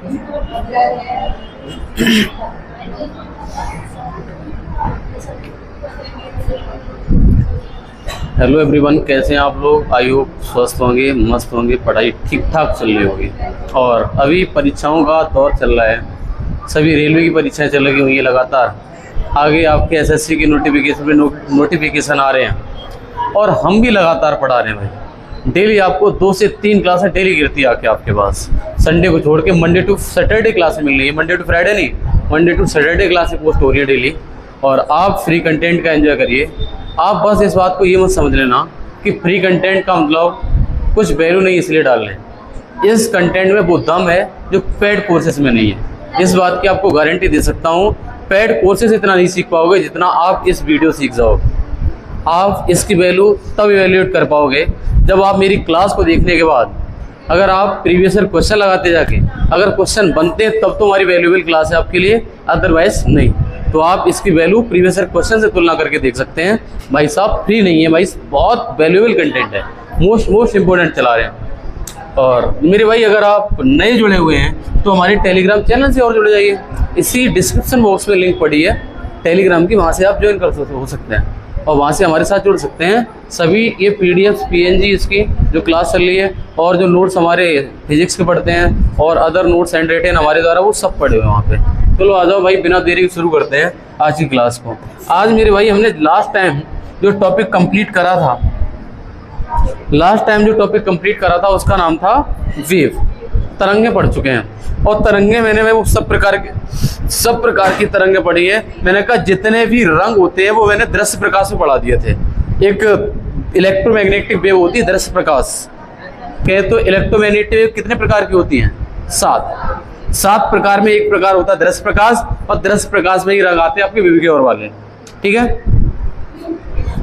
Hello everyone, कैसे हैं आप लोग? आई होप स्वस्थ होंगे, मस्त होंगे, पढ़ाई ठीक ठाक चल रही होगी। और अभी परीक्षाओं का दौर चल रहा है, सभी रेलवे की परीक्षाएं चल रही हुई है लगातार। आगे आपके एसएससी की नोटिफिकेशन पे नोटिफिकेशन आ रहे हैं और हम भी लगातार पढ़ा रहे हैं भाई। डेली आपको 2 से 3 क्लासें डेली गिरती है आके आपके पास। संडे को छोड़ के मंडे टू सैटरडे क्लासें मिल रही है, मंडे टू फ्राइडे नहीं, मंडे टू सैटरडे क्लासें पोस्ट हो रही है डेली। और आप फ्री कंटेंट का एंजॉय करिए। आप बस इस बात को ये मत समझ लेना कि फ्री कंटेंट का मतलब कुछ वैल्यू नहीं इसलिए डाल रहे हैं। इस कंटेंट में वो दम है जो पेड कोर्सेज में नहीं है। इस बात की आपको गारंटी दे सकता हूँ। पेड कोर्सेज इतना नहीं सीख पाओगे जितना आप इस वीडियो सीख जाओगे। आप इसकी वैल्यू तब इवेल्यूएट कर पाओगे जब आप मेरी क्लास को देखने के बाद अगर आप प्रीवियस ईयर क्वेश्चन लगाते जाके अगर क्वेश्चन बनते हैं तब तो हमारी वैल्यूएबल क्लास है आपके लिए, अदरवाइज नहीं। तो आप इसकी वैल्यू प्रीवियस ईयर क्वेश्चन से तुलना करके देख सकते हैं। भाई साहब फ्री नहीं है भाई, बहुत वैल्यूएबल कंटेंट है, मोस्ट इम्पोर्टेंट चला रहे हैं। और मेरे भाई अगर आप नए जुड़े हुए हैं तो हमारे टेलीग्राम चैनल से और जुड़ जाइए। इसी डिस्क्रिप्शन बॉक्स में लिंक पड़ी है टेलीग्राम की, वहाँ से आप ज्वाइन हो सकते हैं और वहाँ से हमारे साथ जुड़ सकते हैं। सभी ये PDF PNG इसकी जो क्लास चल रही है और जो नोट्स हमारे फिजिक्स के पढ़ते हैं और अदर नोट्स हैंड रिटन हमारे द्वारा वो सब पढ़े हुए हैं वहाँ पे। चलो आ जाओ भाई, बिना देरी के शुरू करते हैं आज की क्लास को। आज मेरे भाई हमने लास्ट टाइम जो टॉपिक कंप्लीट करा था उसका नाम था वेव। तरंगे पढ़ चुके हैं और तरंगे मैंने वो सब प्रकार की तरंगे पढ़ी है। मैंने कहा जितने भी रंग होते हैं वो मैंने दृश्य प्रकाश में पढ़ा दिए थे। एक इलेक्ट्रोमैग्नेटिक वेव होती है दृश्य प्रकाश कहे तो इलेक्ट्रोमैग्नेटिक वेव कितने प्रकार की होती हैं? 7 प्रकार में एक प्रकार होता है दृश्य प्रकाश, और दृश्य प्रकाश में ही रंग आते हैं आपके विवेक और वाले। ठीक है,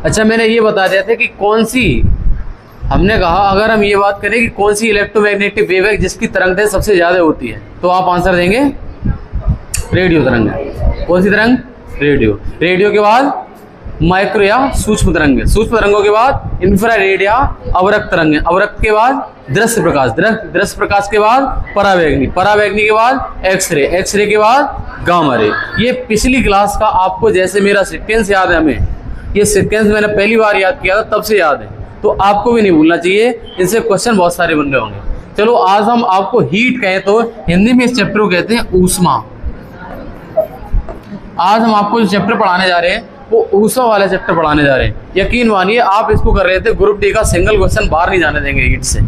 अच्छा मैंने ये बता दिया था कि कौन सी, हमने कहा अगर हम ये बात करें कि कौन सी इलेक्ट्रोमैग्नेटिक वेव है जिसकी तरंगदैर्घ्य सबसे ज्यादा होती है तो आप आंसर देंगे रेडियो तरंग। कौन सी तरंग? रेडियो के बाद माइक्रो या सूक्ष्म तरंग, सूक्ष्म तरंगों के बाद इंफ्रारेड या अवरक्त तरंग, अवरक्त के बाद दृश्य प्रकाश के बाद परावैंगनी के बाद एक्सरे के बाद गामा रे। ये पिछली क्लास का आपको जैसे मेरा सीक्वेंस याद है, हमें ये सीक्वेंस मैंने पहली बार याद किया था तब से याद है, तो आपको भी नहीं भूलना चाहिए। इनसे क्वेश्चन बहुत सारे बन रहे होंगे। चलो आज हम आपको हीट कहें तो हिंदी में इस चैप्टर को कहते हैं ऊष्मा। आज हम आपको जो चैप्टर पढ़ाने जा रहे हैं वो ऊष्मा वाला चैप्टर पढ़ाने जा रहे हैं। यकीन मानिए आप इसको कर रहे थे ग्रुप डी का सिंगल क्वेश्चन बाहर नहीं जाने देंगे हीट से।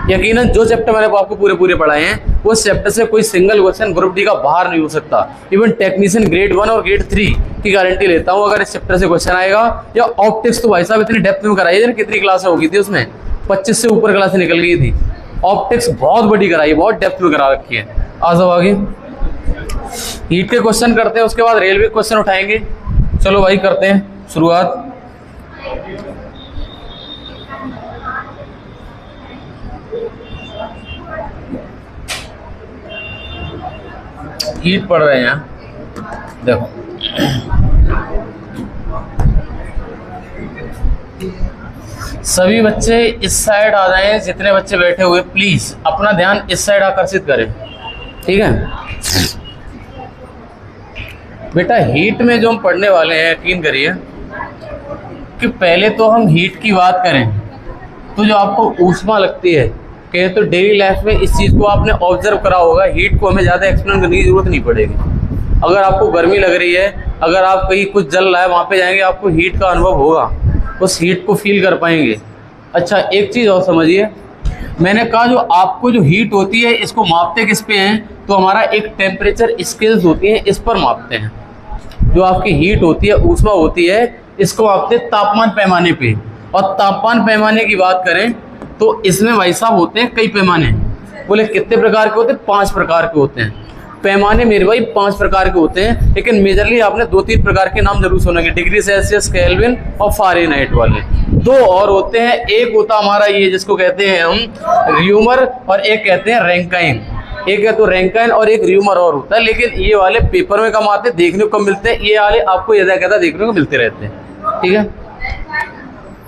यकीनन जो चैप्टर मैंने आपको पूरे पढ़ाए हैं उस चैप्टर से कोई सिंगल क्वेश्चन ग्रुप डी का बाहर नहीं हो सकता। इवन टेक्नीशियन ग्रेड 1 और ग्रेड 3 की गारंटी लेता हूँ अगर इस चैप्टर से क्वेश्चन आएगा। या ऑप्टिक्स तो भाई साहब इतनी डेप्थ में कराई है, कितनी क्लासें होगी थी उसमें, 25 से ऊपर क्लासें निकल गई थी। ऑप्टिक्स बहुत बड़ी कराई, बहुत डेप्थ में करा रखी है। आ जाओ आगे, हीट के क्वेश्चन करते हैं, उसके बाद रेलवे क्वेश्चन उठाएंगे। चलो भाई करते हैं शुरुआत। हीट पढ़ रहे हैं, देखो सभी बच्चे इस साइड आ जाएं, जितने बच्चे बैठे हुए प्लीज अपना ध्यान इस साइड आकर्षित करें। ठीक है बेटा, हीट में जो हम पढ़ने वाले हैं यकीन करिए कि पहले तो हम हीट की बात करें तो जो आपको ऊष्मा लगती है कहे तो डेली लाइफ में इस चीज़ को आपने ऑब्जर्व करा होगा। हीट को हमें ज़्यादा एक्सप्लेन करने की जरूरत नहीं पड़ेगी। अगर आपको गर्मी लग रही है, अगर आप कहीं कुछ जल रहा है वहाँ पे जाएंगे आपको हीट का अनुभव होगा, उस हीट को फील कर पाएंगे। अच्छा एक चीज़ और समझिए, मैंने कहा जो आपको जो हीट होती है इसको मापते किस पे हैं तो हमारा एक टेम्परेचर स्केल्स होती है, इस पर मापते हैं। जो आपकी हीट होती है, ऊष्मा होती है, इसको मापते हैं तापमान पैमाने पे। और तापमान पैमाने की बात करें तो इसमें भाई साहब होते हैं कई पैमाने। बोले कितने प्रकार के होते हैं? 5 प्रकार के होते हैं पैमाने मेरे भाई, 5 प्रकार के होते हैं। लेकिन मेजरली आपने 2-3 प्रकार के नाम जरूर सुनेंगे, डिग्री सेल्सियस, केल्विन और फ़ारेनहाइट वाले। 2 और होते हैं, एक होता हमारा ये जिसको कहते हैं हम र्यूमर और एक कहते हैं रैंकाइन। एक है तो रैंकाइन और एक र्यूमर और होता है, लेकिन ये वाले पेपर में कम आते हैं, देखने को कम मिलते हैं। ये वाले आपको ज्यादा देखने को मिलते रहते हैं। ठीक है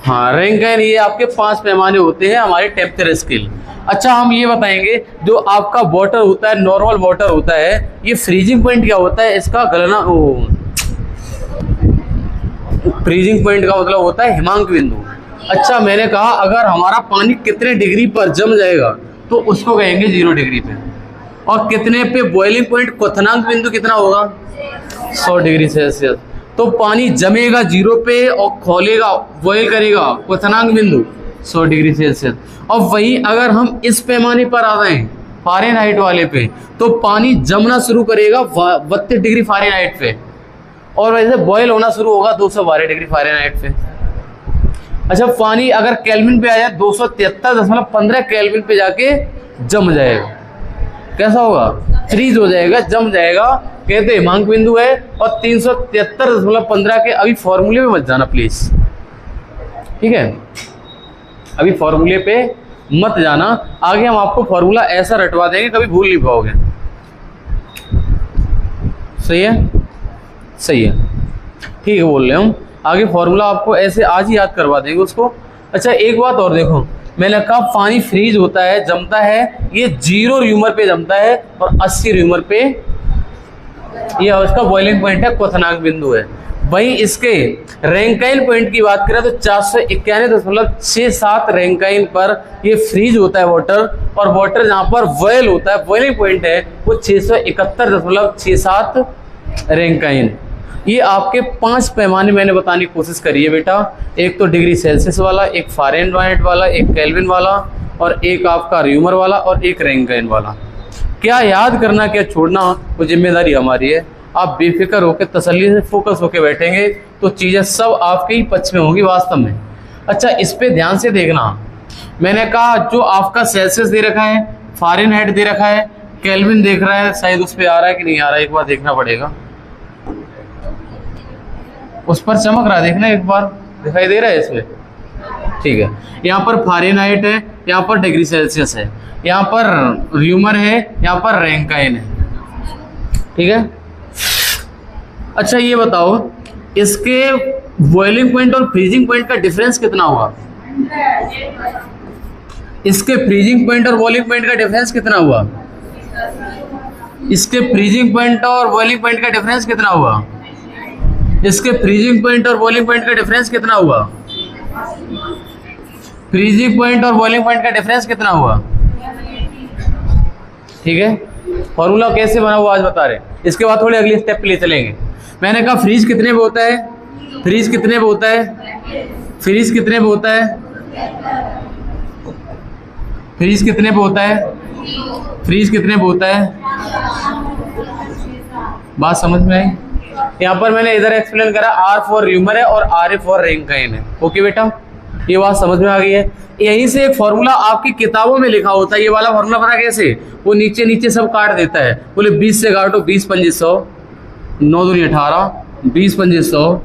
हाँ, रैंकाइन ये आपके 5 पैमाने होते हैं हमारे टेम्परेचर स्केल। अच्छा हम ये बताएंगे, जो आपका वाटर होता है, नॉर्मल वाटर होता है, ये फ्रीजिंग पॉइंट क्या होता है इसका? गलना, फ्रीजिंग पॉइंट का मतलब होता है हिमांक बिंदु। अच्छा मैंने कहा अगर हमारा पानी कितने डिग्री पर जम जाएगा तो उसको कहेंगे 0 डिग्री पे, और कितने पे बॉइलिंग पॉइंट, क्वथनांक बिंदु कितना होगा? 100 डिग्री सेल्सियस। तो पानी जमेगा 0 पे और खोलेगा, बॉयल करेगा, क्वथनांक बिंदु 100 डिग्री सेल्सियस। और वहीं अगर हम इस पैमाने पर आ जाएं फ़ारेनहाइट वाले पे, तो पानी जमना शुरू करेगा 32 डिग्री फ़ारेनहाइट पे, और वैसे बॉयल होना शुरू होगा 212 डिग्री फ़ारेनहाइट पे। अच्छा पानी अगर केल्विन पे आ जाए 273.15 केल्विन पे जाके जम जाएगा। कैसा होगा? फ्रीज हो जाएगा, जम जाएगा, कहते हिमांक बिंदु है। और 373.15 के, अभी फॉर्मूले पे मत जाना प्लीज, ठीक है, अभी फॉर्मूले पे मत जाना, आगे हम आपको फॉर्मूला ऐसा रटवा देंगे कभी भूल नहीं पाओगे। सही है, सही है, ठीक है, बोल रहे हम आगे फॉर्मूला आपको ऐसे आज ही याद करवा देंगे उसको। अच्छा एक बात और देखो, मैंने कहा पानी फ्रीज होता है, जमता है, ये 0 र्यूमर पे जमता है और 80 र्यूमर पे ये उसका बॉइलिंग पॉइंट है, क्वथनांक बिंदु है। वहीं इसके रैंकाइन पॉइंट की बात करें तो 491.67 रैंकाइन पर ये फ्रीज होता है वाटर, और वाटर जहाँ पर बॉयल होता है, बॉइलिंग पॉइंट है, वो 671.67 रैंकाइन। ये आपके 5 पैमाने मैंने बताने की कोशिश करी है बेटा, एक तो डिग्री सेल्सियस वाला, एक फ़ारेनहाइट वाला, एक केल्विन वाला, और एक आपका र्यूमर वाला, और एक रैंकाइन वाला। क्या याद करना क्या छोड़ना वो जिम्मेदारी हमारी है। आप बेफिक्र होकर तसल्ली से फोकस होकर बैठेंगे तो चीज़ें सब आपके ही पक्ष में होंगी वास्तव में। अच्छा इस पे ध्यान से देखना, मैंने कहा जो आपका सेल्सियस दे रखा है, फ़ारेनहाइट दे रखा है, केल्विन देख रहा है, शायद उस पर आ रहा है कि नहीं आ रहा है, एक बार देखना पड़ेगा। उस पर चमक रहा है, देखना एक बार, दिखाई दे रहा है इसमें, ठीक है। यहाँ पर फ़ारेनहाइट है, यहाँ पर डिग्री सेल्सियस है, यहाँ पर र्यूमर है, यहाँ पर रैंकाइन है, ठीक है। अच्छा ये बताओ इसके बॉइलिंग पॉइंट और फ्रीजिंग पॉइंट का डिफरेंस कितना हुआ? इसके फ्रीजिंग पॉइंट और बॉइलिंग पॉइंट का डिफरेंस कितना हुआ? इसके फ्रीजिंग पॉइंट और बॉइलिंग पॉइंट का डिफरेंस कितना हुआ? इसके फ्रीजिंग पॉइंट और बॉइलिंग पॉइंट का डिफरेंस कितना हुआ? फ्रीजिंग पॉइंट और बॉइलिंग पॉइंट का डिफरेंस कितना हुआ? ठीक है, फॉर्मूला कैसे बना हुआ आज बता रहे हैं। इसके बाद थोड़े अगले स्टेप पे ले चलेंगे। मैंने कहा फ्रीज कितने पे होता है, फ्रीज कितने पे होता है, फ्रीज कितने पे होता है, फ्रीज कितने पे होता है, फ्रीज कितने पे होता है, बात समझ में आई? यहाँ पर मैंने इधर एक्सप्लेन करा, R फॉर र्यूमर है और RA फॉर रैंकाइन है। ओके बेटा, ये बात समझ में आ गई है। यहीं से एक फॉर्मूला आपकी किताबों में लिखा होता है, ये वाला फॉर्मूला पता कैसे, वो नीचे नीचे सब काट देता है, बोले 20 से काटो, 20 25 100, 9 दूनी 18, 20 25 100,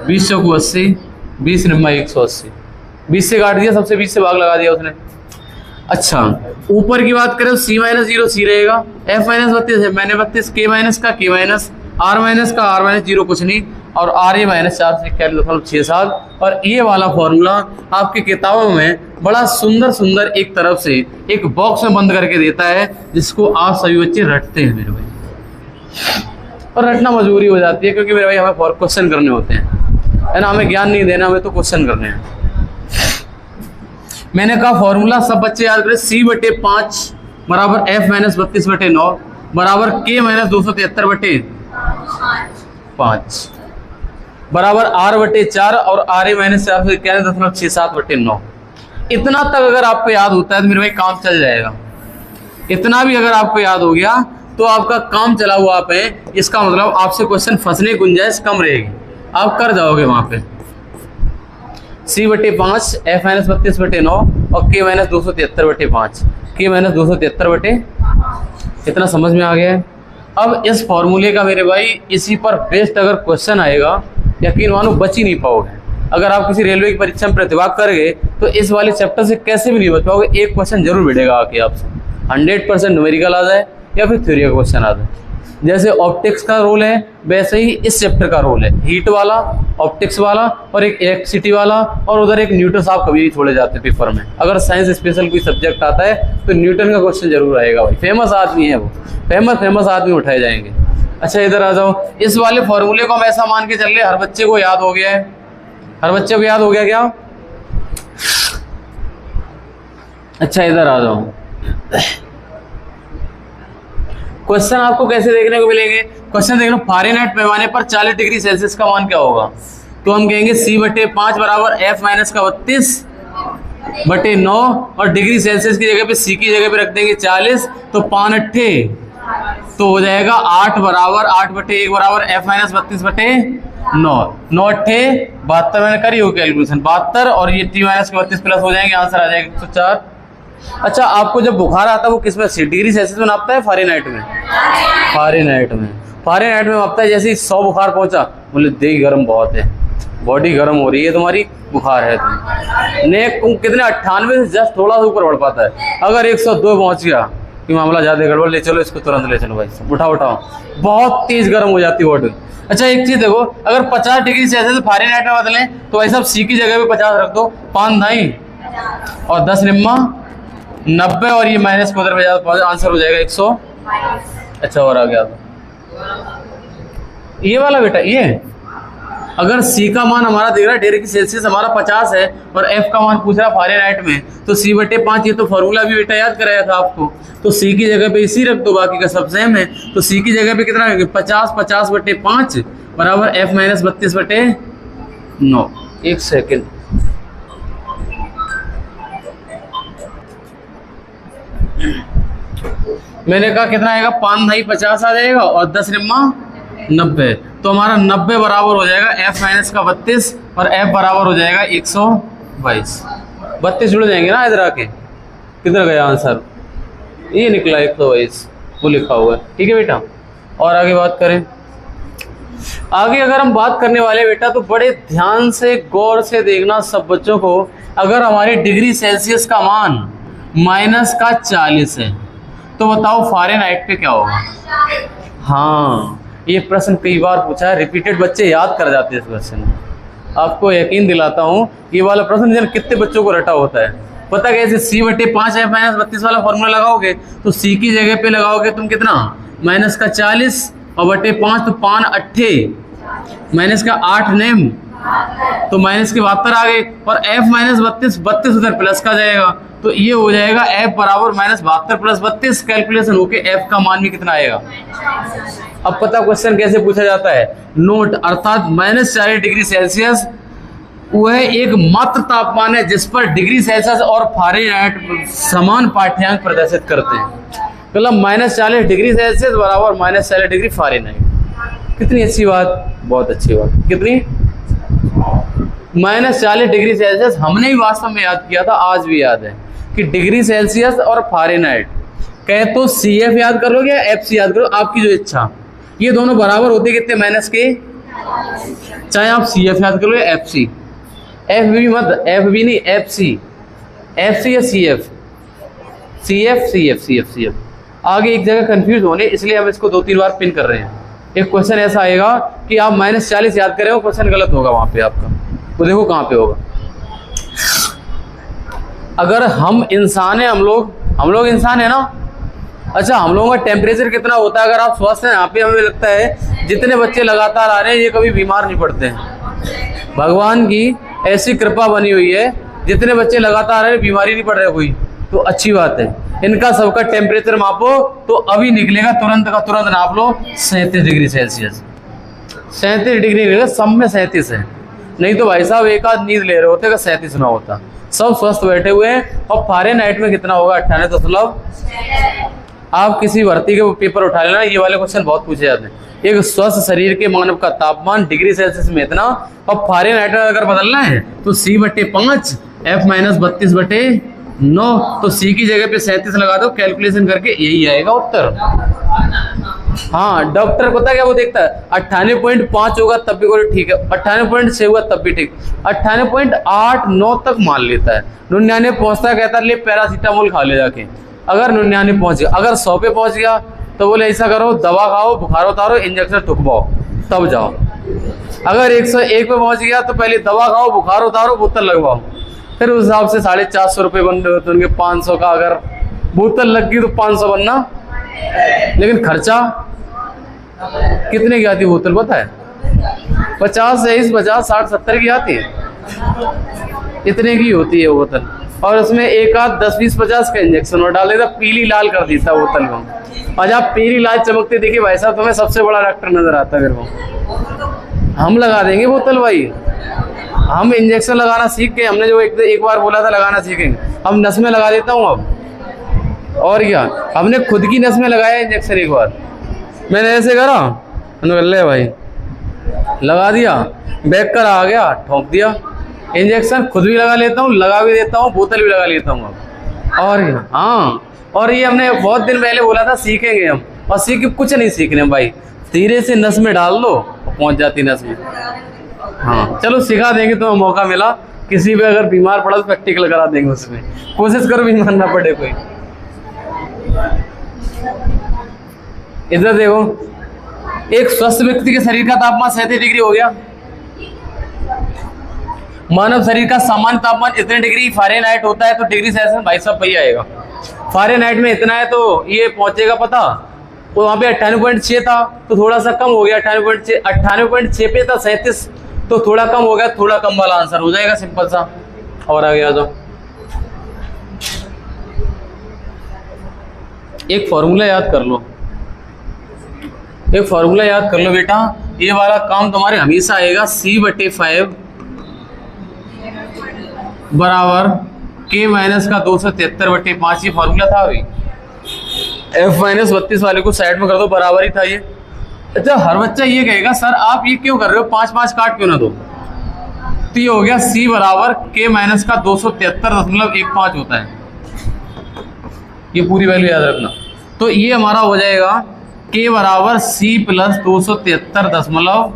20 चौको 80, 20 निम्मा 180, 20 से काट दिया, सबसे 20 से भाग लगा दिया उसने। अच्छा ऊपर की बात करें तो C - 0 C रहेगा, F - 32 है, मैंने 32, K - का K - R - का R - 0 कुछ नहीं, और RA - 441.67। और ये वाला फॉर्मूला आपकी किताबों में बड़ा सुंदर सुंदर एक तरफ से एक बॉक्स में बंद करके देता है, जिसको आप सभी बच्चे रटते हैं मेरे भाई, और रटना मजबूरी हो जाती है, क्योंकि मेरे भाई हमें क्वेश्चन करने होते हैं, है ना, हमें ज्ञान नहीं देना, हमें तो क्वेश्चन करने हैं। मैंने कहा फॉर्मूला सब बच्चे याद करें, C/5 बराबर F - 32/9 बराबर K - 273/5 बराबर R/4 और RA - 491.67/9। इतना तक अगर आपको याद होता है तो मेरे भाई काम चल जाएगा। इतना भी अगर आपको याद हो गया तो आपका काम चला हुआ आप है, इसका मतलब आपसे क्वेश्चन फंसने की गुंजाइश कम रहेगी, आप कर जाओगे वहां पे। C/5 F - 32/9 और K - 273/5, K - 273/, इतना समझ में आ गया है। अब इस फॉर्मूले का मेरे भाई इसी पर बेस्ट अगर क्वेश्चन आएगा, यकीन मानो बच ही नहीं पाओगे। अगर आप किसी रेलवे की परीक्षा में प्रतिभाग करेंगे तो इस वाले चैप्टर से कैसे भी नहीं बच पाओगे, एक क्वेश्चन जरूर मिलेगा आके आपसे, 100% न्यूमेरिकल आ जाए या फिर थ्योरी का क्वेश्चन आ जाए। जैसे ऑप्टिक्स का रोल है वैसे ही इस चैप्टर का रोल है, हीट वाला, ऑप्टिक्स वाला और एक इलेक्ट्रिसिटी वाला, और उधर एक न्यूटन साहब कभी भी छोड़े जाते हैं पेपर में। अगर साइंस स्पेशल कोई सब्जेक्ट आता है तो न्यूटन का क्वेश्चन जरूर आएगा भाई, फेमस आदमी है वो, फेमस आदमी उठाए जाएंगे। अच्छा इधर आ जाओ, इस वाले फॉर्मूले को हम ऐसा मान के चल रहे हर बच्चे को याद हो गया है, हर बच्चे को याद हो गया क्या? अच्छा इधर आ जाओ, क्वेश्चन आपको कैसे देखने को मिलेंगे? क्वेश्चन देखना, फारेनहाइट पैमाने पर 40 डिग्री सेल्सियस का मान क्या होगा? तो हम कहेंगे C/5 बराबर F माइनस का 32/9 और डिग्री सेल्सियस की जगह पे C की जगह पे रख देंगे 40, तो 5 अट्ठे तो हो जाएगा 8 बराबर 8/1 बराबर F माइनस 32/9, 9 अट्ठे 72, मैंने करी हो कैलकुलेशन 72 और ये T माइनस के 32 प्लस हो जाएंगे, आंसर आ जाएगा 104। अच्छा आपको जब बुखार आता है वो किस में डिग्री सेल्सियस में नापता है? फारेनहाइट में, फारेनहाइट में, फारेनहाइट में नापता है। जैसे ही 100 बुखार पहुंचा, बोले देह गर्म बहुत है, बॉडी गर्म हो रही है तुम्हारी, बुखार है तुम्हें। नेक कितने 98 से जस्ट थोड़ा सा ऊपर बढ़ पाता है। अगर 102 पहुंच गया कि मामला ज्यादा गड़बड़, ले चलो इसको तुरंत ले चलो भाई, उठाओ उठाओ, बहुत तेज गर्म हो जाती है बॉडी। अच्छा एक चीज देखो, अगर 50 डिग्री सेल्सियस फारेनहाइट में बदलें तो भाई साहब C की जगह पे 50 रख दो, 5 दाई और 10 निम्मा 90 और ये माइनस को उधर पे जाता, आंसर हो जाएगा 100। अच्छा और आ गया ये वाला बेटा, ये अगर C का मान हमारा देख रहा है डिग्री सेल्सियस हमारा 50 है और F का मान पूछ रहा है फारेनहाइट में, तो C/5, ये तो फॉर्मूला भी बेटा याद कराया था आपको, तो C की जगह पे इसी रख दो, बाकी का सब सेम है। तो C की जगह पे कितना है? 50/5 बराबर F माइनस 32/9। एक सेकेंड, मैंने कहा कितना आएगा? 5 दाई 50 आ जाएगा और 10 निम्मा 90, तो हमारा 90 बराबर हो जाएगा F माइनस का 32 और F बराबर हो जाएगा 122। 32 जुड़ जाएंगे ना इधर आके, किधर गया आंसर? ये निकला 122, वो लिखा हुआ है। ठीक है बेटा, और आगे बात करें। आगे अगर हम बात करने वाले बेटा तो बड़े ध्यान से गौर से देखना सब बच्चों को। अगर हमारे डिग्री सेल्सियस का मान माइनस का 40 है तो बताओ फारेनहाइट पे क्या होगा? हाँ ये प्रश्न कई बार पूछा है, रिपीटेड बच्चे याद कर जाते हैं इस क्वेश्चन। आपको यकीन दिलाता हूँ ये वाला प्रश्न कितने बच्चों को रटा होता है पता कैसे? C/5 F माइनस 32 वाला फॉर्मूला लगाओगे तो C की जगह पे लगाओगे तुम कितना? माइनस का 40 और बटे 5 तो 5 अट्ठे माइनस का 8 नेम तो माइनस के 72 आ गए और F माइनस 32 उधर प्लस का जाएगा, तो ये हो जाएगा F बराबर माइनस 72 प्लस 32, कैलकुलेशन होके F का मान भी कितना आएगा? अब पता क्वेश्चन कैसे पूछा जाता है? नोट, अर्थात -40 डिग्री सेल्सियस वह एक मात्र तापमान है जिस पर डिग्री सेल्सियस और फारेनहाइट समान पाठ्यांक प्रदर्शित करते हैं। मतलब -40 डिग्री सेल्सियस बराबर -40 डिग्री फारेनहाइट। कितनी अच्छी बात, बहुत अच्छी बात। कितनी? -40 डिग्री सेल्सियस हमने ही वास्तव में याद किया था, आज भी याद है कि डिग्री सेल्सियस और फारेनहाइट कहे तो CF याद कर लोगे या FC याद करो, आपकी जो इच्छा। ये दोनों बराबर होते कितने? माइनस के, चाहे आप CF याद कर लो या FC। FB मत, FB नहीं FC, FC या CF। आगे एक जगह कंफ्यूज होने, इसलिए हम इसको 2-3 बार पिन कर रहे हैं। एक क्वेश्चन ऐसा आएगा कि आप -40 याद कर रहे हो, क्वेश्चन गलत होगा वहां पे आपका, वो देखो कहाँ पे होगा। अगर हम इंसान है, हम लोग इंसान है ना। अच्छा हम लोगों का टेम्परेचर कितना होता है? अगर आप स्वस्थ हैं, यहाँ पे हमें लगता है जितने बच्चे लगातार आ रहे हैं ये कभी बीमार नहीं पड़ते हैं। भगवान की ऐसी कृपा बनी हुई है, जितने बच्चे लगातार आ रहे हैं बीमारी नहीं पड़ रहे कोई, तो अच्छी बात है। इनका सबका टेम्परेचर मापो तो अभी निकलेगा, तुरंत का तुरंत नाप लो 37 डिग्री सेल्सियस। 37 डिग्री निकलेगा, सब में 37 है। नहीं तो भाई साहब एक आध नींद ले रहे होते, 37 ना होता। सब स्वस्थ बैठे हुए हैं। और फारेनहाइट में कितना होगा? 98। आप किसी भर्ती के पेपर उठा लेना, ये वाले क्वेश्चन बहुत पूछे जाते हैं। एक स्वस्थ शरीर के मानव का तापमान डिग्री सेल्सियस में इतना, और फारेनहाइट में अगर बदलना है तो C/5 F माइनस 32/9, तो C की जगह पे 37 लगा दो, कैलकुलेशन करके यही आएगा उत्तर। हाँ डॉक्टर पता क्या वो देखता है, 98.5 होगा तब भी कोई ठीक है, 98.6 होगा तब भी ठीक, 98.8-9 तक मान लेता है। 99 पहुंचता है, कहता है ले पैरासीटामोल खा ले जाके। अगर 99 पहुंच गया, अगर 100 पे पहुंच गया तो बोले ऐसा करो, दवा खाओ, बुखार उतारो, इंजेक्शन ठुकवाओ, तब जाओ। अगर 101 पे पहुंच गया तो पहले दवा खाओ, बुखार उतारो, बोतल लगवाओ, फिर उस हिसाब से 450 रुपये बन रहे होते उनके। 500 का अगर बोतल लग गई तो 500 बनना, लेकिन खर्चा कितने की आती है बोतल पता है? 50 से 50 60 70 की आती है, इतने की होती है बोतल। और उसमें एक आध 10 20 50 का इंजेक्शन और डाल देता, पीली लाल कर देता बोतल को। आज आप पीली लाल चमकते देखिए भाई साहब, तुम्हें सबसे बड़ा डॉक्टर नजर आता है। फिर वो हम लगा देंगे बोतल भाई, हम इंजेक्शन लगाना सीख गए। हमने जो एक बार बोला था लगाना सीखेंगे, हम नस में लगा देता हूँ अब। और क्या, हमने खुद की नस में लगाया इंजेक्शन। एक बार मैंने ऐसे करा, ले भाई लगा दिया, बैग कर आ गया, ठोक दिया इंजेक्शन। खुद भी लगा लेता हूँ, लगा भी देता हूँ, बोतल भी लगा लेता हूँ अब। और क्या, हाँ। और ये हमने बहुत दिन पहले बोला था सीखेंगे हम, और सीख के कुछ नहीं सीखने भाई, धीरे से नस में डाल दो, पहुंच जाती नस में। हाँ चलो सिखा देंगे, तो मौका मिला किसी भी अगर बीमार पड़ा तो प्रैक्टिकल करा देंगे उसमें। कोशिश करो बीमार ना पड़े कोई। इधर देखो, एक स्वस्थ व्यक्ति के शरीर का तापमान 37 डिग्री हो गया। मानव शरीर का सामान्य तापमान इतने डिग्री फ़ारेनहाइट होता है, तो डिग्री सेल्सियस भाई साहब भैया आएगा। फ़ारेनहाइट में इतना है तो ये पहुंचेगा पता, तो वहाँ पे 98.6 था तो थोड़ा सा कम हो गया, 98.6 पे था 37, तो थोड़ा कम हो गया, थोड़ा कम वाला आंसर हो जाएगा, सिंपल सा। और आ गया तो एक फॉर्मूला याद कर लो, एक फॉर्मूला याद कर लो बेटा, ये वाला काम तुम्हारे हमेशा आएगा। C/5 बराबर K माइनस का 273/5, ये फॉर्मूला था अभी। F-32 वाले को साइड में कर दो, बराबर ही था ये। अच्छा हर बच्चा ये कहेगा सर आप ये क्यों कर रहे हो, 5 काट क्यों ना दो। तो ये हो गया C बराबर K माइनस का 273.15 होता है, ये पूरी वैल्यू याद रखना। तो ये हमारा हो जाएगा K बराबर C प्लस 273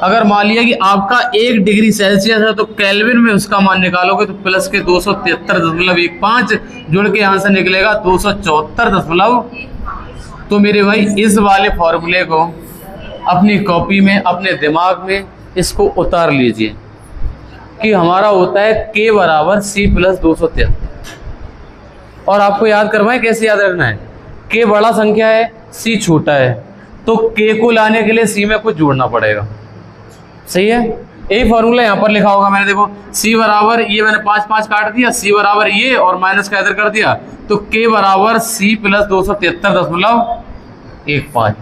अगर मान लिया कि आपका 1 डिग्री सेल्सियस है तो केल्विन में उसका मान निकालोगे तो प्लस के 273.15 जोड़ के आंसर निकलेगा 274। तो मेरे भाई इस वाले फॉर्मूले को अपनी कॉपी में, अपने दिमाग में इसको उतार लीजिए कि हमारा होता है K बराबर C प्लस 273। और आपको याद करवाएं कैसे याद रखना है, K बड़ा संख्या है, C छोटा है, तो K को लाने के लिए C में कुछ जोड़ना पड़ेगा। सही है, यही फॉर्मूला यहाँ पर लिखा होगा मैंने, देखो C बराबर ये मैंने 5 काट दिया, C बराबर ये और माइनस का इधर कर दिया, तो K बराबर C प्लस 273.15।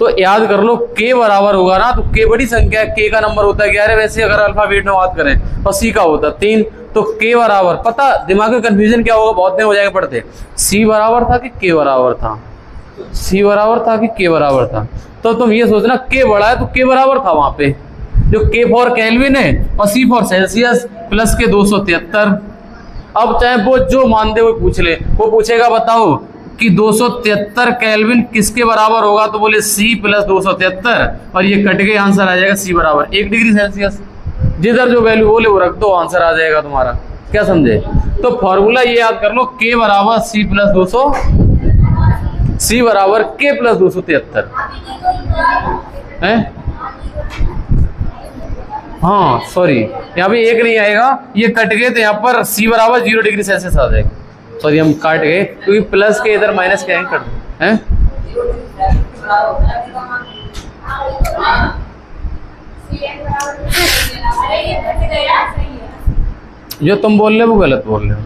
तो याद कर लो K बराबर होगा ना, तो K बड़ी संख्या है, K का नंबर होता है 11, वैसे अगर अल्फाबेट में बात करें और C का होता है 3, तो K बराबर, पता दिमाग में कंफ्यूजन क्या होगा, बहुत दिन हो जाएगा पढ़ते, C बराबर था कि K बराबर था, C बराबर था कि K बराबर था। तो तुम ये सोचना K बड़ा है तो K बराबर था वहां पे, जो K फॉर केल्विन है और C फॉर सेल्सियस प्लस के 273। अब चाहे वो जो मान दे वो पूछ ले, वो पूछेगा बताओ कि 273 केल्विन किसके बराबर होगा, तो बोले C प्लस 273 और ये कट के आंसर आ जाएगा C बराबर 1 डिग्री सेल्सियस। जिधर जो वैल्यू बोले वो रख दो, आंसर आ जाएगा तुम्हारा। क्या समझे? तो फॉर्मूला ये याद कर लो, K बराबर C प्लस 200, C बराबर K प्लस 273 है। हाँ सॉरी, यहाँ पे 1 नहीं आएगा, ये कट गए तो यहाँ पर C बराबर 0 डिग्री सेल्सियस आ जाएगा। सॉरी हम काट गए क्योंकि प्लस के इधर माइनस क्या है, कट हैं। जो तुम बोल रहे हो वो गलत बोल रहे हो।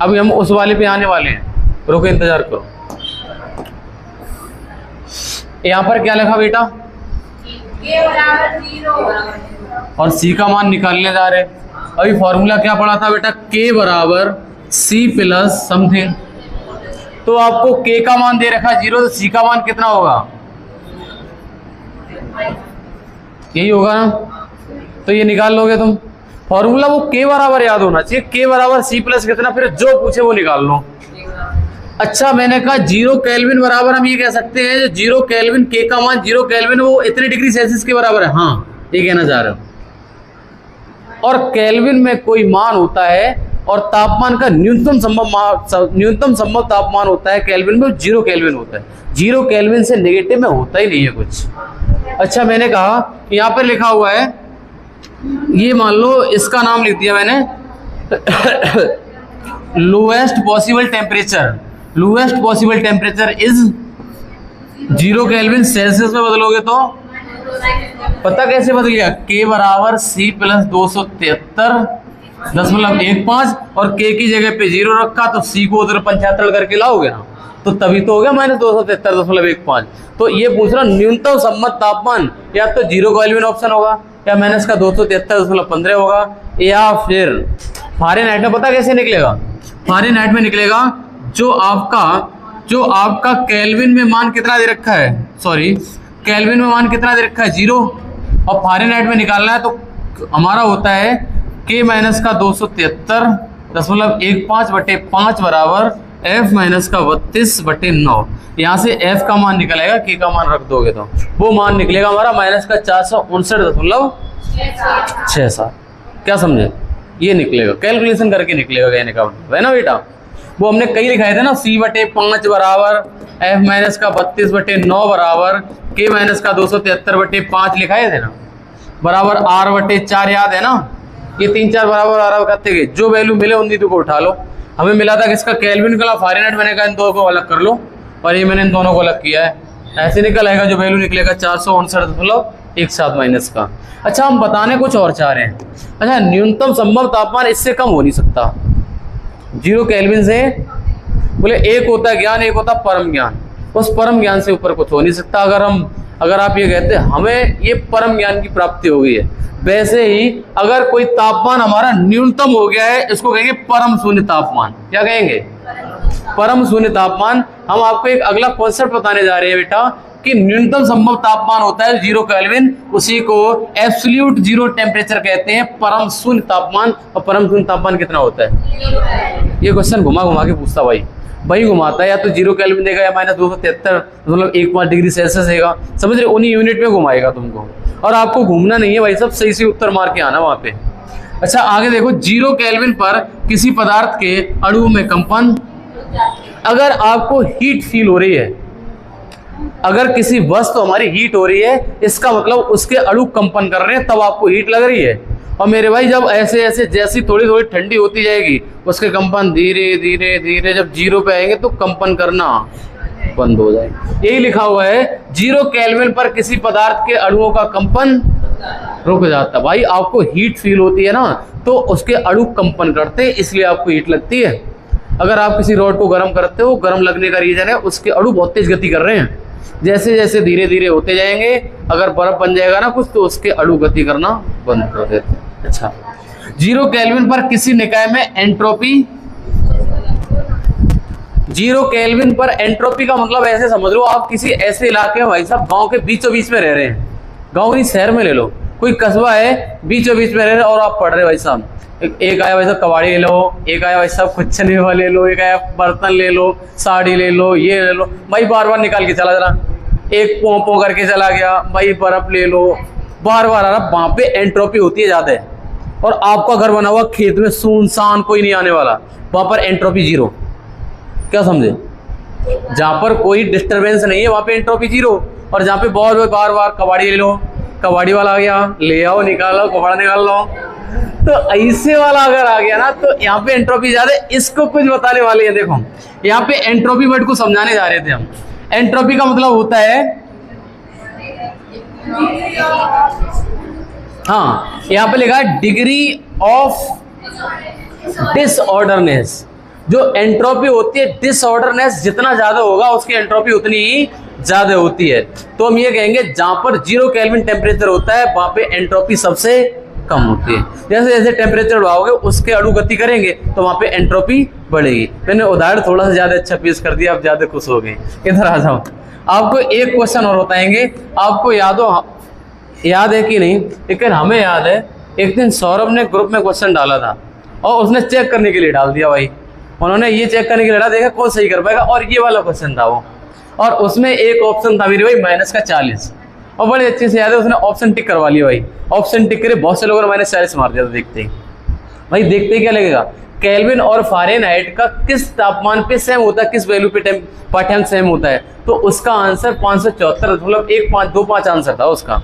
अभी हम उस वाले पे आने वाले हैं, रुको इंतजार करो। यहाँ पर क्या लिखा बेटा, और C का मान निकालने जा रहे। अभी फॉर्मूला क्या पढ़ा था बेटा, K बराबर C प्लस समथिंग। तो आपको K का मान दे रखा 0, तो C का मान कितना होगा, यही होगा ना, तो ये निकाल लोगे तुम। फॉर्मूला वो K बराबर याद होना चाहिए, K बराबर C प्लस कितना, फिर जो पूछे वो निकाल लो। अच्छा मैंने कहा 0 केल्विन बराबर, हम ये कह सकते हैं जो 0 केल्विन, K का मान 0 केल्विन वो इतने डिग्री सेल्सियस के बराबर है, हाँ ये कहना चाह रहे हो। और केल्विन में कोई मान होता है और तापमान का न्यूनतम संभव तापमान होता है केल्विन में, 0 केल्विन होता है। 0 केल्विन से नेगेटिव में होता ही नहीं है कुछ। अच्छा, मैंने कहा यहाँ पर लिखा हुआ है, ये मान लो इसका नाम लिख दिया मैंने lowest possible temperature is 0 kelvin. Celsius में बदलोगे तो पता कैसे बदल गया, K बराबर C प्लस 273.15 और K की जगह पे 0 रखा तो C को उधर 75 करके लाओगे ना, तो तभी तो हो गया -273.15। तो ये पूछ रहा न्यूनतम सम्मत तापमान या तो 0 केल्विन ऑप्शन होगा, या माइनस का 273.15 होगा, या फिर फ़ारेनहाइट में पता कैसे निकलेगा, फ़ारेनहाइट में निकलेगा जो आपका केल्विन में मान कितना दे रखा है, केल्विन में मान कितना दे रखा है 0, और फ़ारेनहाइट में निकालना है तो हमारा होता है K माइनस का 273.15/5 बराबर F माइनस का 32/9। यहाँ से F का मान निकलेगा, K का मान रख दोगे तो वो मान निकलेगा हमारा माइनस का 459.67। क्या समझे, ये निकलेगा, कैलकुलेशन करके निकलेगा कहने का है ना बेटा। वो हमने कई लिखाए थे ना, C/5 बराबर F माइनस का 32/9 बराबर K माइनस का 273/5 लिखाए थे ना, बराबर R/4 याद है ना। ये 3-4 बराबर करते गए, जो वैल्यू मिले उन दीदी को उठा लो। हमें मिला था कि इसका केल्विन निकला, फ़ारेनहाइट मैंने कहा इन दोनों को अलग कर लो, और ये मैंने इन दोनों को अलग किया है, ऐसे निकल आएगा जो वैल्यू निकलेगा 459.17 माइनस का। अच्छा, हम बताने कुछ और चाह रहे हैं। अच्छा, न्यूनतम संभव तापमान इससे कम हो नहीं सकता 0 केल्विन से। बोले एक होता है ज्ञान, एक होता है परम ज्ञान, उस परम ज्ञान से ऊपर कुछ हो नहीं सकता। अगर आप ये कहते हैं हमें ये परम ज्ञान की प्राप्ति हो गई है, वैसे ही अगर कोई तापमान हमारा न्यूनतम हो गया है, इसको कहेंगे परम शून्य तापमान। क्या कहेंगे, परम शून्य तापमान। हम आपको एक अगला कॉन्सेप्ट बताने जा रहे हैं बेटा कि न्यूनतम संभव तापमान होता है 0 केल्विन, उसी को एब्सोल्यूट 0 टेम्परेचर कहते हैं, परम शून्य तापमान। और परम शून्य तापमान कितना होता है, ये क्वेश्चन घुमा घुमा के पूछता भाई घुमाता है, या तो 0 केल्विन देगा या -273.15 डिग्री सेल्सियस देगा, समझ रहे, उन्हीं यूनिट में घुमाएगा तुमको, और आपको घूमना नहीं है भाई, सब सही से उत्तर मार के आना वहां पे। अच्छा, आगे देखो, 0 केल्विन पर किसी पदार्थ के अणु में कंपन। अगर आपको हीट फील हो रही है, अगर किसी वस्तु हमारी हीट हो रही है, इसका मतलब उसके अणु कंपन कर रहे हैं, तब आपको हीट लग रही है। और मेरे भाई जब ऐसे जैसी थोड़ी थोड़ी ठंडी होती जाएगी, उसके कंपन धीरे धीरे जब 0 पे आएंगे तो कंपन करना बंद हो जाएगा। यही लिखा हुआ है, 0 केल्विन पर किसी पदार्थ के अणुओं का कंपन रुक जाता। भाई आपको हीट फील होती है ना, तो उसके अणु कंपन करते, इसलिए आपको हीट लगती है। अगर आप किसी रॉड को गर्म करते हो, गर्म लगने का रीजन है उसके अणु बहुत तेज गति कर रहे हैं, जैसे जैसे धीरे धीरे होते जाएंगे, अगर बर्फ बन जाएगा ना कुछ, तो उसके अणु गति करना बंद कर देते हैं। अच्छा, 0 केल्विन पर किसी निकाय में एंट्रोपी। 0 केल्विन पर एंट्रोपी का मतलब ऐसे समझ लो, आप किसी ऐसे इलाके में भाई साहब गांव के बीचों बीच में रह रहे हैं, गांव नहीं शहर में ले लो, कोई कस्बा है बीचों बीच में रह रहे और आप पढ़ रहे भाई साहब, एक आया भाई साहब कबाड़ी ले लो, एक आया भाई साहब कुछ नहीं ले लो, एक आया बर्तन ले लो, साड़ी ले लो, ये ले लो भाई, बार बार निकाल के चला जरा, एक पों करके चला गया भाई, बर्फ ले लो, बार बार आ रहा, वहां पे एंट्रोपी होती है ज्यादा। और आपका घर बना हुआ खेत में, सुनसान, कोई नहीं आने वाला, वहां पर एंट्रोपी 0। क्या समझे, जहां पर कोई डिस्टरबेंस नहीं है वहां पे एंट्रोपी 0, और जहां पे बहुत बार बार कबाड़ी ले लो, कबाड़ी वाला आ गया, ले आओ निकालो, कबाड़ा निकाल लो, तो ऐसे वाला अगर आ गया ना, तो यहाँ पे एंट्रोपी ज्यादा। इसको कुछ बताने वाले हैं, देखो यहाँ पे एंट्रोपी वर्ड को समझाने जा रहे थे हम। एंट्रोपी का मतलब होता है, हाँ यहाँ पे लिखा है डिग्री ऑफ डिसऑर्डरनेस। जो एंट्रोपी होती है, डिसऑर्डरनेस जितना ज्यादा होगा उसकी एंट्रोपी उतनी ही ज्यादा होती है। तो हम ये कहेंगे जहां पर 0 केल्विन टेम्परेचर होता है वहां पे एंट्रोपी सबसे कम होती है। जैसे जैसे टेम्परेचर बढ़ाओगे उसके अणु गति करेंगे तो वहां पे एंट्रोपी बढ़ेगी। मैंने उदाहरण थोड़ा सा ज्यादा अच्छा पेश कर दिया, आप ज्यादा खुश हो गए। इधर आ जाओ, आपको एक क्वेश्चन और बताएंगे, आपको याद है कि नहीं, लेकिन हमें याद है एक दिन सौरभ ने ग्रुप में क्वेश्चन डाला था और उसने चेक करने के लिए डाल दिया भाई, उन्होंने ये चेक करने के लिए डाला, देखा कौन सही कर पाएगा, और ये वाला क्वेश्चन था वो, और उसमें एक ऑप्शन था मेरे भाई -40, और बड़े अच्छे से याद है उसने ऑप्शन टिक करवा लिया भाई। ऑप्शन टिक करे बहुत से लोगों ने -40 मार दिया था देखते ही। भाई देखते ही क्या लगेगा, केल्विन और फ़ारेनहाइट का किस तापमान पे सेम होता है, किस वैल्यू पे पाठ्यांक सेम होता है, तो उसका आंसर 574, मतलब 1525 आंसर था उसका।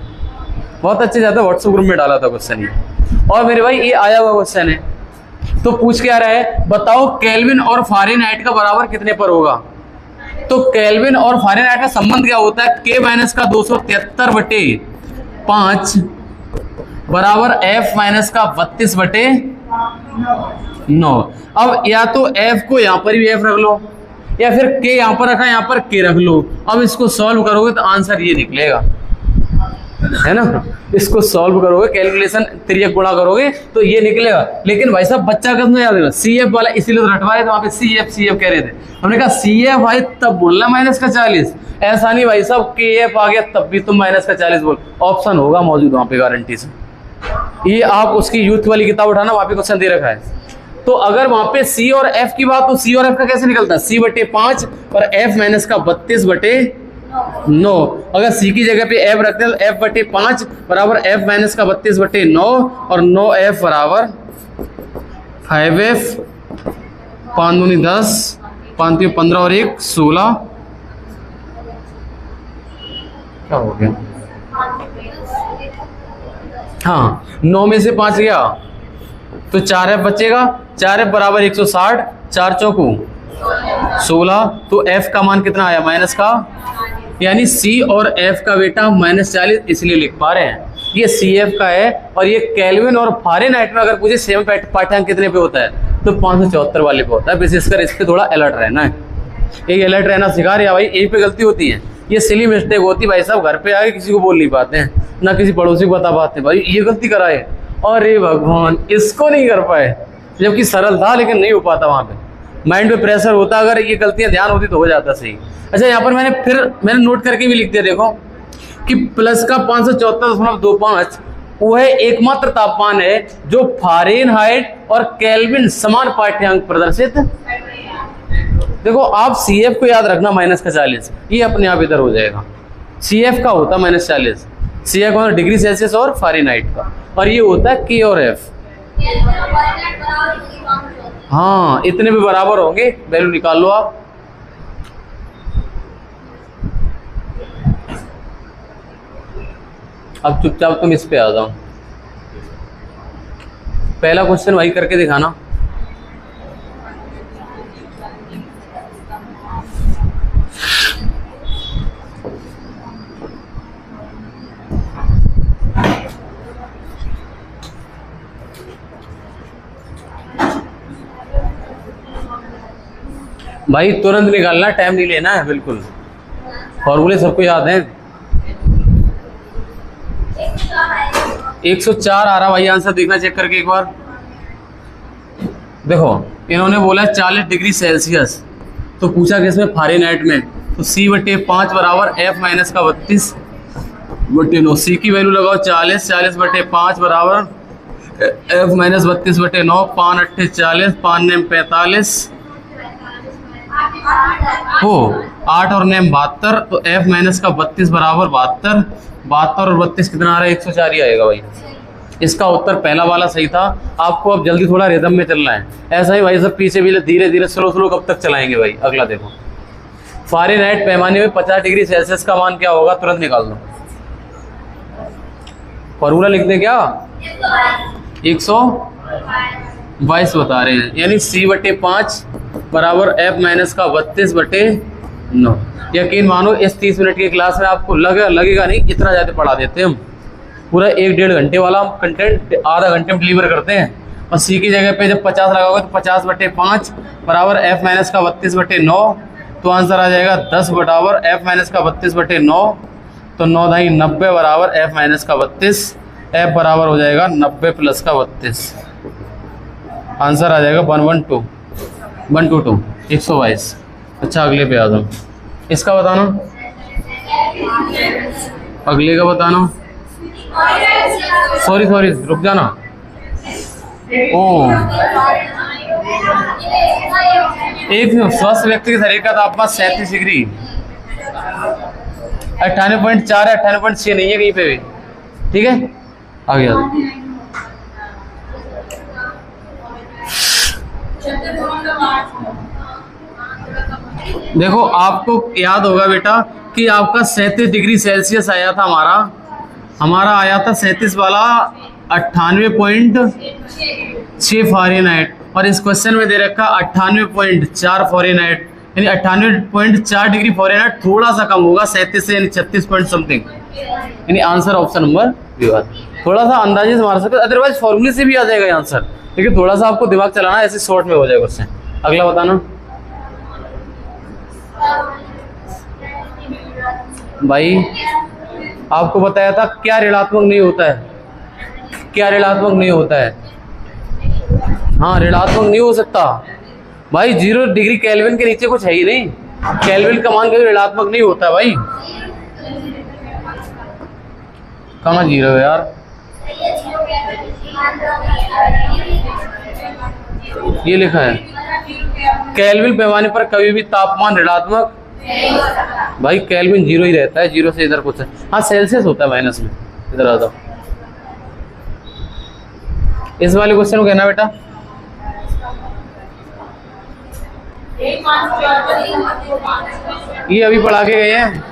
बहुत अच्छे जाता है, व्हाट्सएप ग्रुप में डाला था क्वेश्चन ये। और मेरे भाई ये आया हुआ क्वेश्चन है, तो पूछ के आ रहा है बताओ केल्विन और फ़ारेनहाइट का बराबर कितने पर होगा। तो केल्विन और फ़ारेनहाइट का संबंध क्या होता है, K माइनस का 273/5 बराबर F माइनस का 32/9। अब या तो F को यहाँ पर भी F रख लो, या फिर K यहाँ पर रखा, यहाँ पर K रख लो। अब इसको सॉल्व करोगे तो आंसर ये निकलेगा, है ना। इसको सॉल्व करोगे, कैलकुलेशन तिर्यक गुणा करोगे तो ये निकलेगा। लेकिन भाई साहब बच्चा कसम याद रखना, CF वाला इसीलिए तो रटवाए थे वहां पे, CF कह रहे थे। हमने कहा CF भाई तब बोलना -40, ऐसा नहीं भाई साहब KF आ गया तब भी तुम -40 बोल। ऑप्शन होगा मौजूद वहां पे गारंटी से। ये आप उसकी यूथ वाली किताब उठाना, वहां पे क्वेश्चन दे रखा है। तो अगर वहां पे C और F की बात, तो C और F का कैसे निकलता है, C/5 और F माइनस का 32/9। अगर C की जगह पे F रखते हैं तो F/5 बराबर F माइनस का 32/9 और 9F बराबर 5F, 5 दूनी 10, 5 3 15 और 1 16। क्या हो गया, हाँ 9 में से 5 गया तो 4F बचेगा, 4F बराबर 160, 4 चौकू 16। तो F का मान कितना आया, माइनस का, यानी C और F का बेटा -40 इसलिए लिख पा रहे हैं। ये CF का है। और ये केल्विन और फ़ारेनहाइट में अगर पूछे सेम पाठ्यांक कितने पे होता है तो 574 वाले पे होता है। विशेषकर इस पे थोड़ा अलर्ट रहना है, ये अलर्ट रहना सिखा रहे हैं भाई। यही पे गलती होती है, ये सिली मिस्टेक होती है भाई साहब, घर पे आके किसी को बोल नहीं पाते हैं, ना किसी पड़ोसी को बता पाते हैं भाई ये गलती कराए, अरे भगवान इसको नहीं कर पाए, जबकि सरल था लेकिन नहीं हो पाता। वहाँ पे माइंड पे प्रेशर होता, अगर ये गलतियां ध्यान होती तो हो जाता सही। अच्छा यहाँ पर मैंने नोट करके भी लिख दिया, देखो कि प्लस का 574.25 वो है एकमात्र तापमान है जो फ़ारेनहाइट और केल्विन समान पाठ्यांक प्रदर्शित। देखो आप CF को याद रखना -40, ये अपने आप इधर हो जाएगा। CF का होता -40, CF का डिग्री सेल्सियस और फ़ारेनहाइट का, और ये होता है K और F। हाँ इतने भी बराबर होंगे, वैल्यू निकाल लो आप। अब चुपचाप तुम इस पे आ जाओ, पहला क्वेश्चन वही करके दिखाना। भाई तुरंत निकालना, टाइम नहीं लेना है बिल्कुल, फॉर्मूले सबको याद हैं। 104 आ रहा भाई आंसर, देखना चेक करके एक बार। देखो इन्होंने बोला 40 डिग्री सेल्सियस, तो पूछा कि इसमें फ़ारेनहाइट में, तो C/5 बराबर F माइनस का 32/9। C की वैल्यू लगाओ 40, 40/5 बराबर F माइनस 32/9, 5 8 40, 5 9 45 हो 8 और 9 72, तो F माइनस का 32 बराबर 72, 72 और 32 कितना आ रहा है, 104 ही आएगा भाई। इसका उत्तर पहला वाला सही था। आपको अब जल्दी थोड़ा रिदम में चलना है, ऐसा ही भाई सब पीछे भी धीरे धीरे स्लो कब तक चलाएंगे भाई। अगला देखो, फ़ारेनहाइट पैमाने में 50 डिग्री सेल्सियस का मान क्या होगा, तुरंत निकाल दो। फॉर्मूला लिख दें क्या, 122 बता रहे हैं, यानी C/5 बराबर F माइनस का 32/9। यकीन मानो इस 30 मिनट की क्लास में आपको लगेगा नहीं, इतना ज़्यादा पढ़ा देते हैं हम। पूरा 1-1.5 घंटे वाला कंटेंट आधा घंटे में डिलीवर करते हैं। और C की जगह पे जब 50 लगाओगे तो 50/5 बराबर F माइनस का 32/9, तो आंसर आ जाएगा 10 बराबर F माइनस का 32/9, तो 9 दाई 90 बराबर F माइनस का 32, F बराबर हो जाएगा 90 प्लस का 32, आंसर आ जाएगा 112 122। अच्छा अगले पे आ जाओ, इसका बताना, अगले का बताना। सॉरी रुक जाना। ओ एक स्वस्थ व्यक्ति के शरीर का तापमान 37 डिग्री 98.4 है, 98.6 नहीं है कहीं पे भी, ठीक है। आगे देखो आपको याद होगा बेटा कि आपका 37 डिग्री सेल्सियस आया था, हमारा आया था 37 वाला 98.6 फ़ारेनहाइट, और इस क्वेश्चन में दे रखा 98.4 फ़ारेनहाइट, यानी 98.4 डिग्री फ़ारेनहाइट थोड़ा सा कम होगा 37 से, यानी 36 पॉइंट समथिंग, यानी आंसर ऑप्शन नंबर बी। थोड़ा सा अंदाजे से मार सकते, अदरवाइज फॉर्मूले से भी आ जाएगा आंसर, लेकिन थोड़ा सा आपको दिमाग चलाना, ऐसे शॉर्ट में हो जाएगा क्वेश्चन। अगला बताना भाई, आपको बताया था क्या ऋणात्मक नहीं होता है, क्या ऋणात्मक नहीं होता है? हाँ, ऋणात्मक नहीं हो सकता भाई, 0 डिग्री केल्विन के नीचे कुछ है ही नहीं, केल्विन का मान कभी ऋणात्मक नहीं होता भाई। कहाँ 0 है यार, ये लिखा है केल्विन पैमाने पर कभी भी तापमान ऋणात्मक भाई, केल्विन 0 ही रहता है, 0 से इधर कुछ है, हाँ सेल्सियस होता है माइनस में। इधर आ जाओ, इस वाले क्वेश्चन को कहना बेटा ये अभी पढ़ा के गए हैं,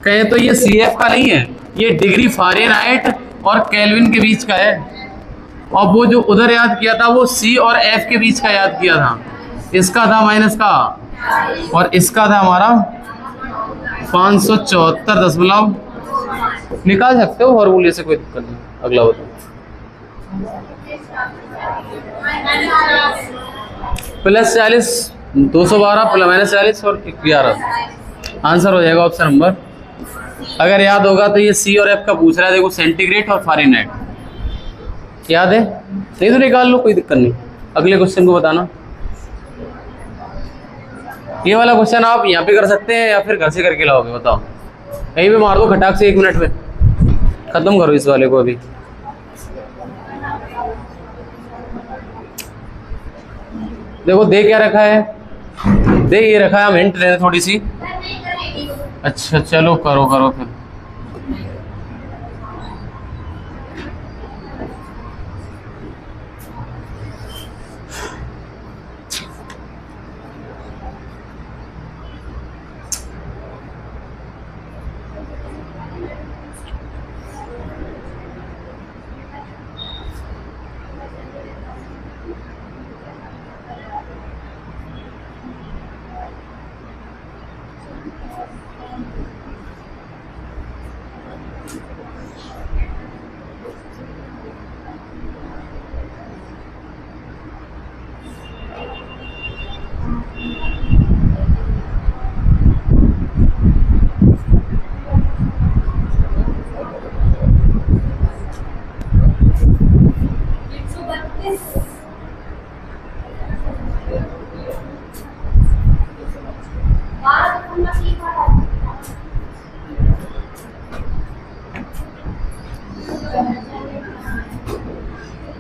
कहें तो ये CF का नहीं है, ये डिग्री फ़ारेनहाइट और केल्विन के बीच का है, और वो जो उधर याद किया था वो C और F के बीच का याद किया था, इसका था माइनस का और इसका था हमारा 574 निकाल सकते हो फॉर्मूले से, कोई दिक्कत नहीं। अगला बताओ, +40 212 -40 और 11, आंसर हो जाएगा ऑप्शन नंबर। अगर याद होगा तो ये C और F का पूछ रहा है, देखो सेंटीग्रेड और फ़ारेनहाइट याद है, नहीं तो निकाल लो, कोई दिक्कत नहीं। अगले क्वेश्चन को बताना, ये वाला क्वेश्चन आप यहाँ पे कर सकते हैं या फिर घर से करके लाओगे, बताओ। कहीं पे मार दो खटाक से, 1 मिनट में खत्म करो इस वाले को। अभी देखो दे क्या रखा है, दे ये रखा है, हम हिंट दे थोड़ी सी। अच्छा चलो करो करो फिर।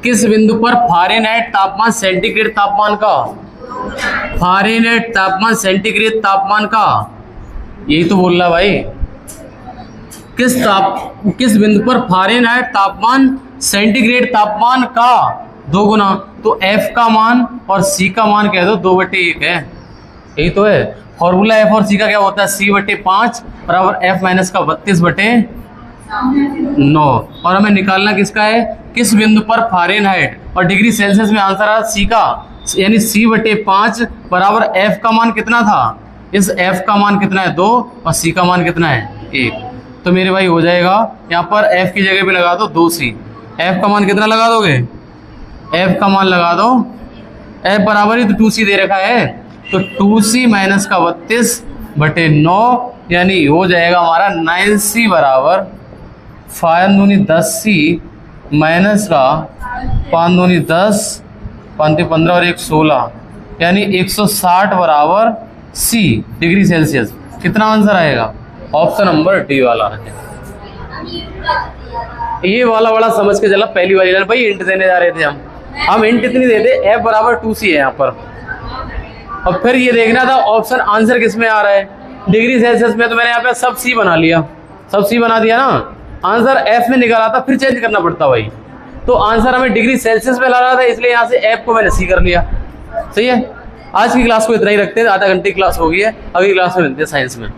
किस बिंदु पर फ़ारेनहाइट तापमान सेंटीग्रेड तापमान का, फ़ारेनहाइट तापमान सेंटीग्रेड तापमान का, यही तो बोल रहा भाई, किस बिंदु पर फ़ारेनहाइट तापमान सेंटीग्रेड तापमान का 2 गुना, तो F का मान और C का मान कह दो 2/1 है, यही तो है फॉर्मूला। F और C का क्या होता है, C/5 बराबर F माइनस का 32/9, और हमें निकालना किसका है, किस बिंदु पर फ़ारेनहाइट, और डिग्री सेल्सियस में आंसर आ C का, यानी C/5 बराबर F का मान कितना था, इस F का मान कितना है 2 और C का मान कितना है 1, तो मेरे भाई हो जाएगा यहाँ पर F की जगह पे लगा दो 2C, F का मान कितना लगा दोगे, F का मान लगा दो, F बराबर ही तो 2C दे रखा है, तो 2C माइनस का 32/9, यानी हो जाएगा हमारा 9C बराबर 5 दूनी 10C माइनस का 5 दूनी 10, 5 15 और 1 16, यानी 160 बराबर C डिग्री सेल्सियस। कितना आंसर आएगा, ऑप्शन नंबर डी वाला है। ये वाला बड़ा समझ के चला, पहली वाली लाइन भाई हिंट देने जा रहे थे हम हिंट इतनी देते, F बराबर 2C है यहाँ पर, और फिर ये देखना था ऑप्शन आंसर किस में आ रहा है, डिग्री सेल्सियस में, तो मैंने यहाँ पे सब C बना लिया, सब C बना दिया ना, आंसर F में निकाला था, फिर चेंज करना पड़ता भाई, तो आंसर हमें डिग्री सेल्सियस में ला रहा था, इसलिए यहाँ से F को मैंने C कर लिया। सही है। आज की क्लास को इतना ही रखते हैं, आधा घंटे की क्लास हो गई है, अगली क्लास में मिलते हैं साइंस में।